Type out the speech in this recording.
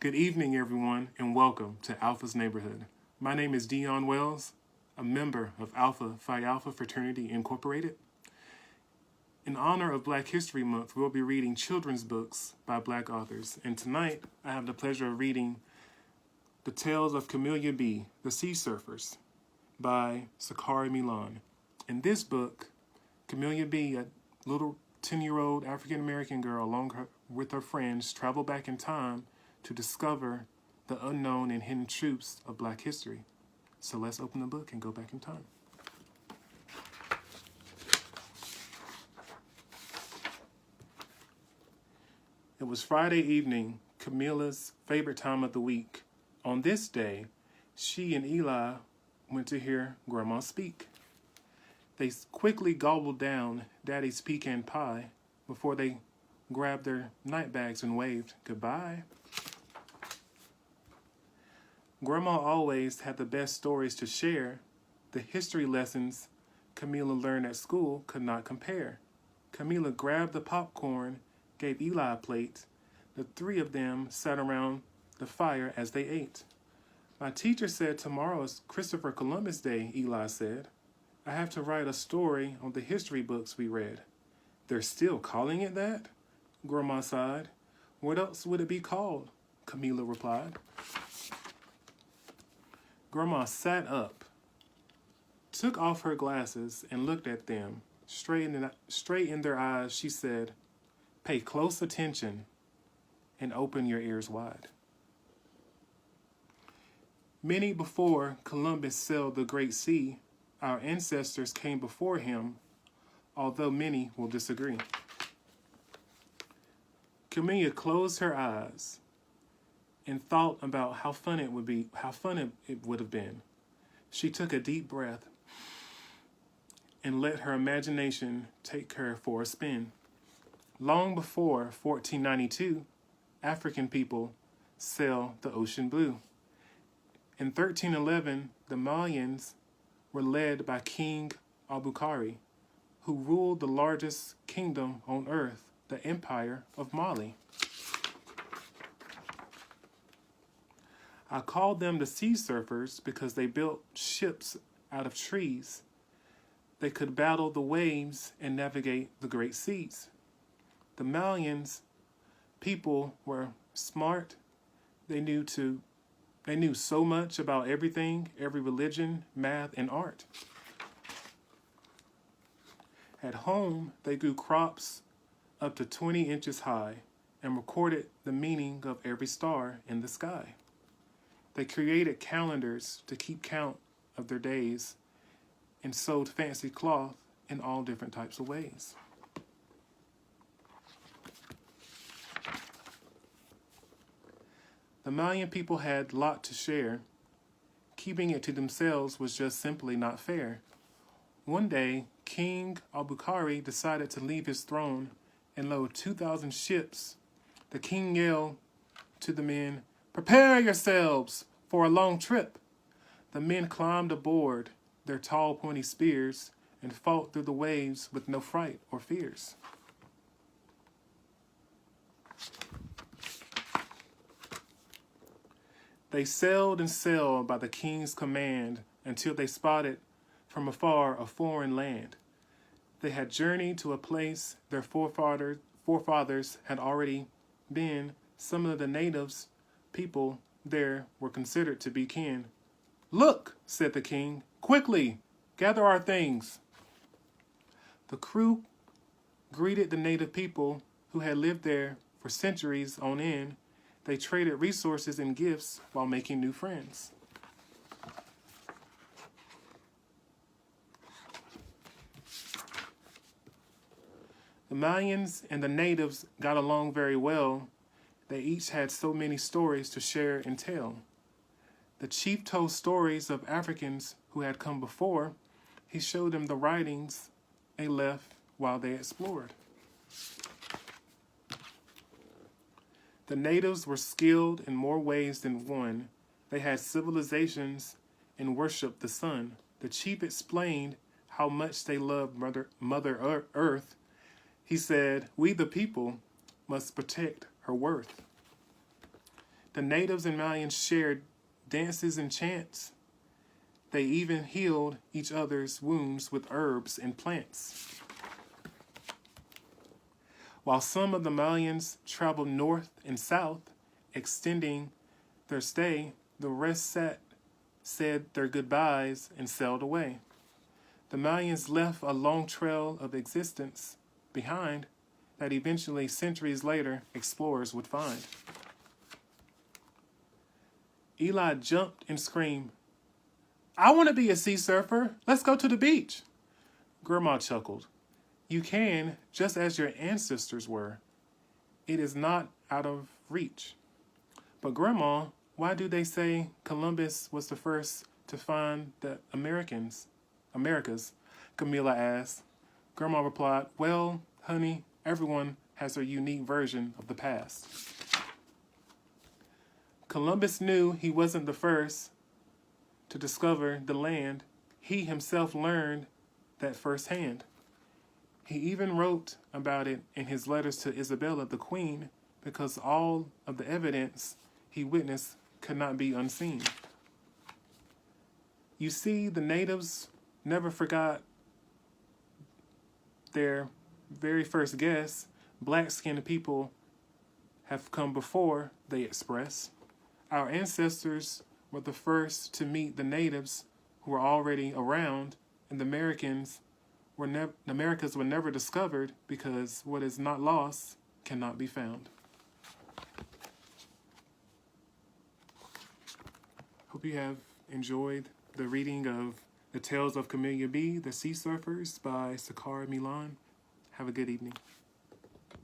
Good evening, everyone, and welcome to Alpha's Neighborhood. My name is Deion Wells, a member of Alpha Phi Alpha Fraternity Incorporated. In honor of Black History Month, we'll be reading children's books by Black authors. And tonight, I have the pleasure of reading The Tales of Camellia B, The Sea Surfers by Sakari Milan. In this book, Camellia B, a little 10-year-old African-American girl, along with her friends, travel back in time to discover the unknown and hidden truths of Black history. So let's open the book and go back in time. It was Friday evening, Camilla's favorite time of the week. On this day, she and Eli went to hear Grandma speak. They quickly gobbled down Daddy's pecan pie before they grabbed their night bags and waved goodbye. Grandma always had the best stories to share. The history lessons Camilla learned at school could not compare. Camilla grabbed the popcorn, gave Eli a plate. The three of them sat around the fire as they ate. My teacher said tomorrow is Christopher Columbus Day, Eli said. I have to write a story on the history books we read. They're still calling it that? Grandma sighed. What else would it be called? Camilla replied. Grandma sat up, took off her glasses, and looked at them. Straight in their eyes, she said, "Pay close attention and open your ears wide." Many before Columbus sailed the great sea, our ancestors came before him, although many will disagree. Camilla closed her eyes and thought about how fun it would have been. She took a deep breath and let her imagination take her for a spin. Long before 1492, African people sailed the ocean blue. In 1311, the Malians were led by King Abukari, who ruled the largest kingdom on earth, the Empire of Mali. I called them the sea surfers because they built ships out of trees. They could battle the waves and navigate the great seas. The Malians people were smart. They knew so much about everything, every religion, math, and art. At home, they grew crops up to 20 inches high and recorded the meaning of every star in the sky. They created calendars to keep count of their days and sewed fancy cloth in all different types of ways. The Malian people had a lot to share. Keeping it to themselves was just simply not fair. One day, King Abukari decided to leave his throne and load 2,000 ships. The king yelled to the men, "Prepare yourselves for a long trip." The men climbed aboard their tall, pointy spears and fought through the waves with no fright or fears. They sailed and sailed by the king's command until they spotted from afar a foreign land. They had journeyed to a place their forefathers had already been. Some of the natives people there were considered to be kin. "Look," said the king, "quickly, gather our things." The crew greeted the native people who had lived there for centuries on end. They traded resources and gifts while making new friends. The Malians and the natives got along very well. They each had so many stories to share and tell. The chief told stories of Africans who had come before. He showed them the writings they left while they explored. The natives were skilled in more ways than one. They had civilizations and worshipped the sun. The chief explained how much they loved Mother Earth. He said, "We the people must protect her worth." The natives and Malians shared dances and chants. They even healed each other's wounds with herbs and plants. While some of the Malians traveled north and south, extending their stay, the rest said their goodbyes and sailed away. The Malians left a long trail of existence behind that eventually, centuries later, explorers would find. Eli jumped and screamed, "I want to be a sea surfer. Let's go to the beach." Grandma chuckled. "You can, just as your ancestors were. It is not out of reach." "But Grandma, why do they say Columbus was the first to find the Americas?" Camilla asked. Grandma replied, "Well, honey, everyone has their unique version of the past. Columbus knew he wasn't the first to discover the land. He himself learned that firsthand. He even wrote about it in his letters to Isabella, the Queen, because all of the evidence he witnessed could not be unseen. You see, the natives never forgot their very first guests. Black-skinned people have come before, they express. Our ancestors were the first to meet the natives who were already around, and the Americas were never discovered because what is not lost cannot be found." Hope you have enjoyed the reading of The Tales of Camellia B, The Sea Surfers by Sakar Milan. Have a good evening.